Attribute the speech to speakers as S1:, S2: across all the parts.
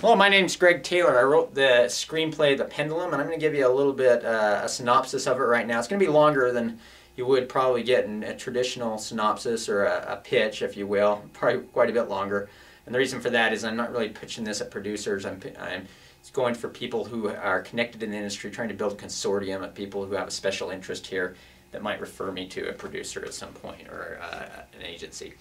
S1: Hello, my name's Greg Taylor. I wrote the screenplay, The Pendulum, and I'm going to give you a little bit a synopsis of it right now. It's going to be longer than you would probably get in a traditional synopsis or a pitch, if you will, probably quite a bit longer. And the reason for that is I'm not really pitching this at producers. I'm going for people who are connected in the industry, trying to build a consortium of people who have a special interest here that might refer me to a producer at some point or an agency.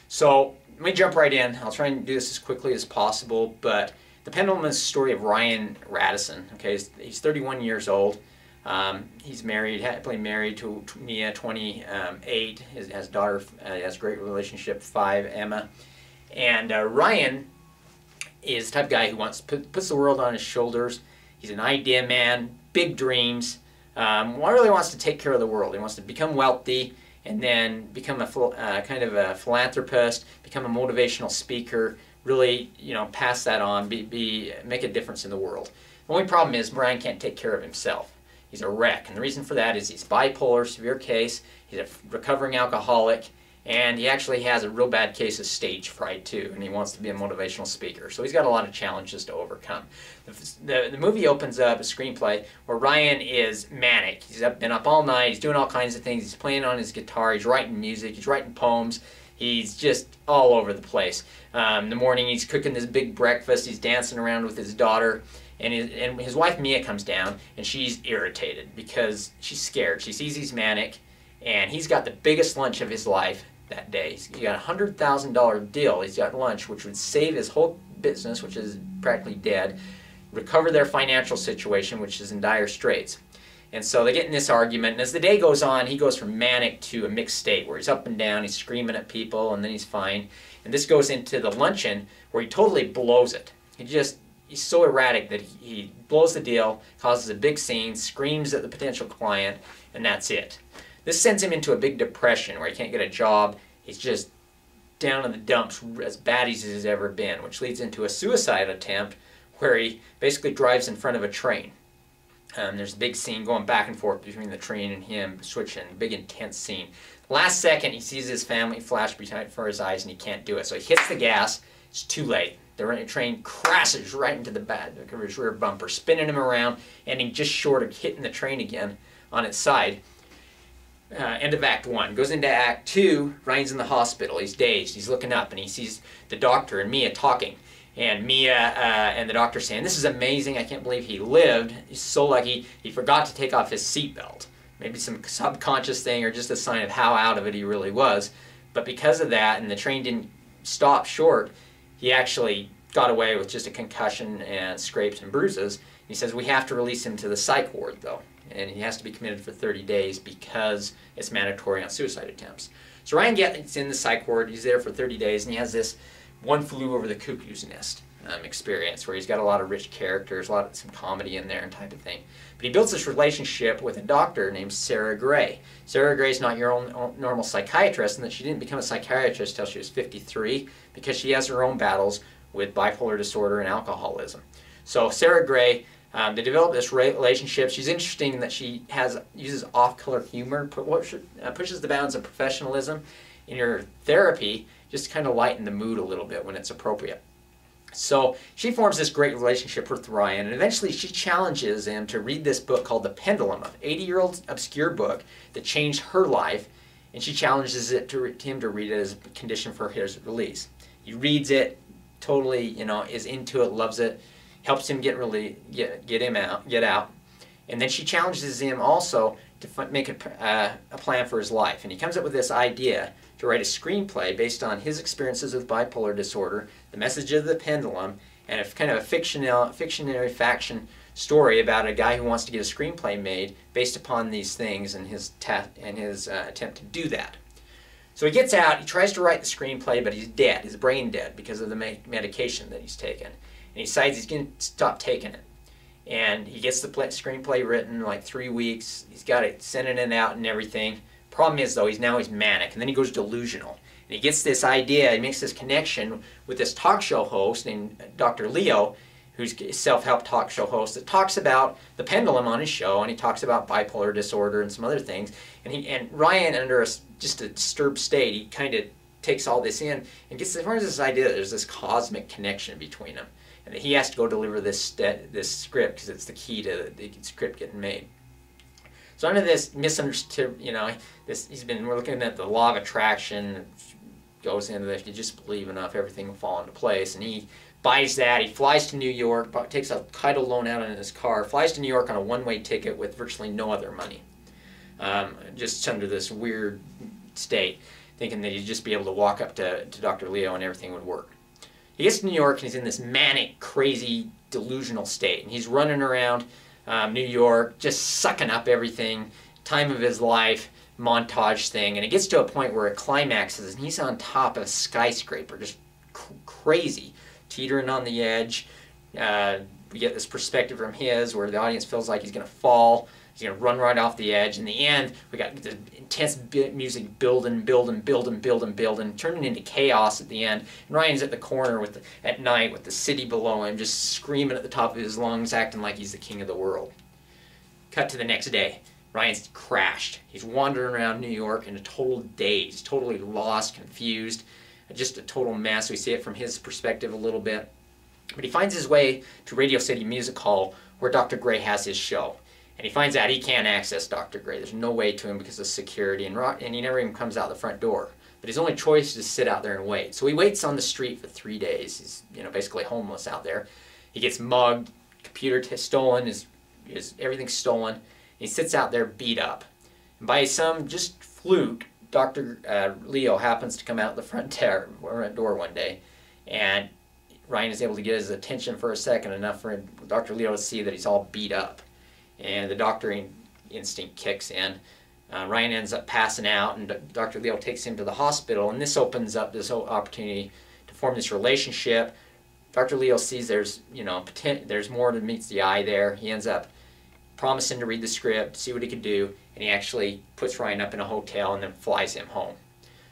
S1: So let me jump right in. I'll try and do this as quickly as possible, but The Pendulum is the story of Ryan Radisson. Okay, he's 31 years old. He's married, happily married to Mia, 28. Has a daughter, has a great relationship, 5, Emma. And Ryan is the type of guy who puts the world on his shoulders. He's an idea man, big dreams. Really wants to take care of the world. He wants to become wealthy and then become a kind of a philanthropist, become a motivational speaker, really, pass that on, make a difference in the world. The only problem is Ryan can't take care of himself. He's a wreck, and the reason for that is he's bipolar, severe case, he's a recovering alcoholic, and he actually has a real bad case of stage fright too, and he wants to be a motivational speaker. So he's got a lot of challenges to overcome. The movie opens up a screenplay where Ryan is manic. He's been up all night, he's doing all kinds of things, he's playing on his guitar, he's writing music, he's writing poems, he's just all over the place. In the morning he's cooking this big breakfast, he's dancing around with his daughter, and his wife Mia comes down and she's irritated because she's scared. She sees he's manic and he's got the biggest lunch of his life that day. He's got a $100,000 deal. He's got lunch which would save his whole business, which is practically dead, recover their financial situation, which is in dire straits. And so they get in this argument, and as the day goes on, he goes from manic to a mixed state where he's up and down, he's screaming at people, and then he's fine. And this goes into the luncheon where he totally blows it. He's so erratic that he blows the deal, causes a big scene, screams at the potential client, and that's it. This sends him into a big depression where he can't get a job. He's just down in the dumps, as bad as he's ever been, which leads into a suicide attempt where he basically drives in front of a train. There's a big scene going back and forth between the train and him, switching, big intense scene. Last second, he sees his family flash before his eyes and he can't do it. So he hits the gas, it's too late. The train crashes right into the back of his rear bumper, spinning him around, ending just short of hitting the train again on its side. End of Act 1. Goes into Act 2, Ryan's in the hospital, he's dazed, he's looking up and he sees the doctor and Mia talking. And Mia and the doctor saying, "This is amazing, I can't believe he lived. He's so lucky he forgot to take off his seatbelt." Maybe some subconscious thing or just a sign of how out of it he really was. But because of that, and the train didn't stop short, he actually got away with just a concussion and scrapes and bruises. He says, "We have to release him to the psych ward though. And he has to be committed for 30 days because it's mandatory on suicide attempts." So Ryan gets in the psych ward, he's there for 30 days, and he has this One Flew Over the Cuckoo's Nest experience where he's got a lot of rich characters, some comedy in there and type of thing. But he builds this relationship with a doctor named Sarah Gray. Sarah Gray's not your own normal psychiatrist, and that she didn't become a psychiatrist until she was 53 because she has her own battles with bipolar disorder and alcoholism. So Sarah Gray, they develop this relationship. She's interesting in that she uses off-color humor, pushes the bounds of professionalism in her therapy, just to kind of lighten the mood a little bit when it's appropriate. So she forms this great relationship with Ryan, and eventually she challenges him to read this book called The Pendulum, an 80-year-old obscure book that changed her life, and she challenges him to read it as a condition for his release. He reads it, totally, is into it, loves it, helps him get out, and then she challenges him also to make a plan for his life, and he comes up with this idea to write a screenplay based on his experiences with bipolar disorder, the message of the pendulum, and a kind of a fictionary faction story about a guy who wants to get a screenplay made based upon these things and his attempt to do that. So he gets out, he tries to write the screenplay, but he's dead, he's brain dead because of the medication that he's taken. And he decides he's going to stop taking it. And he gets the screenplay written in like 3 weeks, he's got it sending it out and everything. Problem is though, he's manic, and then he goes delusional. And he gets this idea, he makes this connection with this talk show host named Dr. Leo, who's a self-help talk show host that talks about the pendulum on his show, and he talks about bipolar disorder and some other things. And Ryan, under just a disturbed state, he kind of takes all this in and forms this idea that there's this cosmic connection between them. and he has to go deliver this script because it's the key to the script getting made. So under this misunderstood, we're looking at the law of attraction, goes into this, if you just believe enough, everything will fall into place, and he buys that. He flies to New York, takes a title loan out on his car, flies to New York on a one-way ticket with virtually no other money, just under this weird state, thinking that he'd just be able to walk up to Dr. Leo and everything would work. He gets to New York and he's in this manic, crazy, delusional state, and he's running around New York, just sucking up everything, time of his life, montage thing, and it gets to a point where it climaxes and he's on top of a skyscraper, just crazy, teetering on the edge. We get this perspective from his where the audience feels like he's going to fall, he's going to run right off the edge. In the end, we got the intense music building, turning into chaos at the end. And Ryan's at the corner at night with the city below him, just screaming at the top of his lungs, acting like he's the king of the world. Cut to the next day. Ryan's crashed. He's wandering around New York in a total daze, totally lost, confused, just a total mess. We see it from his perspective a little bit. But he finds his way to Radio City Music Hall where Dr. Gray has his show. And he finds out he can't access Dr. Gray. There's no way to him because of security, and he never even comes out the front door. But his only choice is to sit out there and wait. So he waits on the street for 3 days. He's basically homeless out there. He gets mugged, computer stolen, his everything's stolen. He sits out there beat up. And by some just fluke, Dr. Leo happens to come out the front door one day, and Ryan is able to get his attention for a second, enough for Dr. Leo to see that he's all beat up. And the doctoring instinct kicks in. Ryan ends up passing out, and Dr. Leo takes him to the hospital, and this opens up this whole opportunity to form this relationship. Dr. Leo sees there's more than meets the eye there. He ends up promising to read the script, see what he could do, and he actually puts Ryan up in a hotel and then flies him home.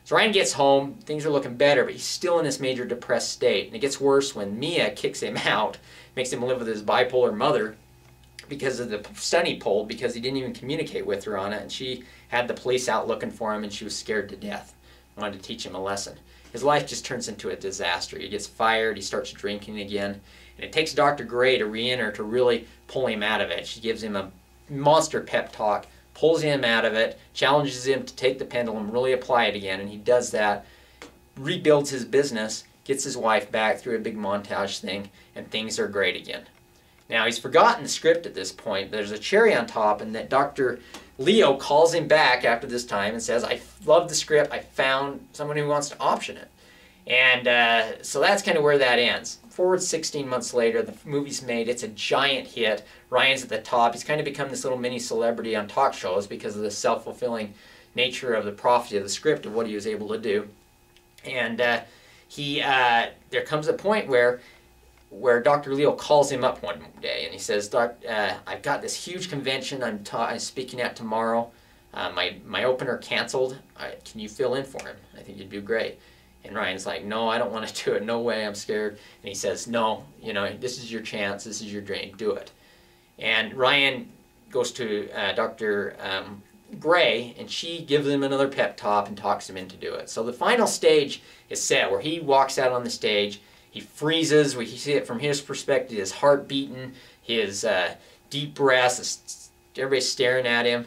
S1: So Ryan gets home, things are looking better, but he's still in this major depressed state, and it gets worse when Mia kicks him out, makes him live with his bipolar mother because of the stunt he pulled, because he didn't even communicate with her on it, and she had the police out looking for him, and she was scared to death, wanted to teach him a lesson. His life just turns into a disaster. He gets fired, he starts drinking again, and it takes Dr. Gray to re-enter to really pull him out of it. She gives him a monster pep talk, pulls him out of it, challenges him to take the pendulum, really apply it again, and he does that, rebuilds his business, gets his wife back through a big montage thing, and things are great again. Now, he's forgotten the script at this point. There's a cherry on top, and that Dr. Leo calls him back after this time and says, I love the script, I found someone who wants to option it. And so that's kind of where that ends. Forward 16 months later, the movie's made, it's a giant hit. Ryan's at the top. He's kind of become this little mini celebrity on talk shows because of the self-fulfilling nature of the prophecy of the script of what he was able to do. And there comes a point where Dr. Leo calls him up one day and he says, I've got this huge convention I'm speaking at tomorrow. My opener canceled. Can you fill in for him? I think you'd do great. And Ryan's like, no, I don't want to do it. No way, I'm scared. And he says, no, this is your chance. This is your dream. Do it. And Ryan goes to Dr. Gray, and she gives him another pep talk and talks him into do it. So the final stage is set where he walks out on the stage. He freezes. We see it from his perspective, his heart beating, his deep breaths, everybody's staring at him.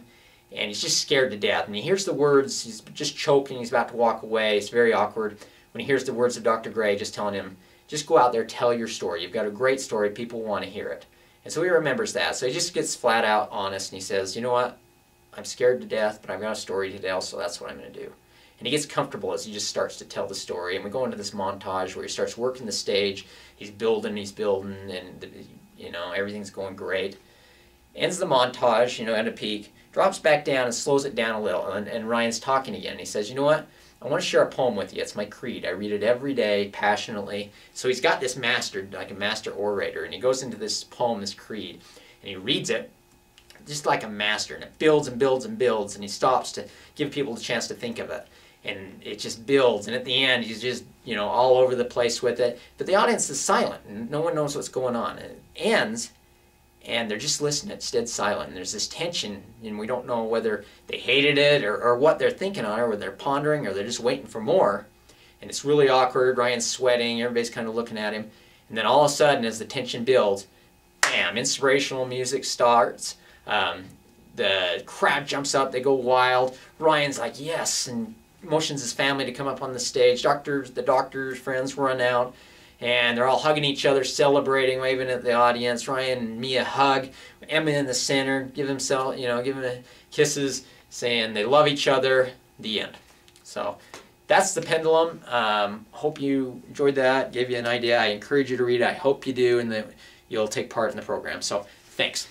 S1: And he's just scared to death. And he hears the words, he's just choking, he's about to walk away. It's very awkward when he hears the words of Dr. Gray just telling him, just go out there, tell your story. You've got a great story, people want to hear it. And so he remembers that. So he just gets flat out honest and he says, you know what, I'm scared to death, but I've got a story to tell, so that's what I'm going to do. And he gets comfortable as he just starts to tell the story. And we go into this montage where he starts working the stage. He's building, and everything's going great. Ends the montage, at a peak, drops back down and slows it down a little, and Ryan's talking again. He says, you know what, I want to share a poem with you. It's my creed. I read it every day, passionately. So he's got this mastered, like a master orator, and he goes into this poem, this creed, and he reads it just like a master, and it builds and builds and builds, and he stops to give people the chance to think of it. And it just builds, and at the end, he's just, all over the place with it. But the audience is silent, and no one knows what's going on. And it ends, and they're just listening. It's dead silent. And there's this tension, and we don't know whether they hated it or what they're thinking on, or whether they're pondering, or they're just waiting for more. And it's really awkward. Ryan's sweating. Everybody's kind of looking at him. And then all of a sudden, as the tension builds, bam, inspirational music starts. The crowd jumps up, they go wild. Ryan's like, yes, and motions his family to come up on the stage. The doctor's friends run out, and they're all hugging each other, celebrating, waving at the audience. Ryan and Mia hug. Emma in the center, give them kisses, saying they love each other. The end. So that's the Pendulum. Hope you enjoyed that, gave you an idea. I encourage you to read it. I hope you do, and that you'll take part in the program. So thanks.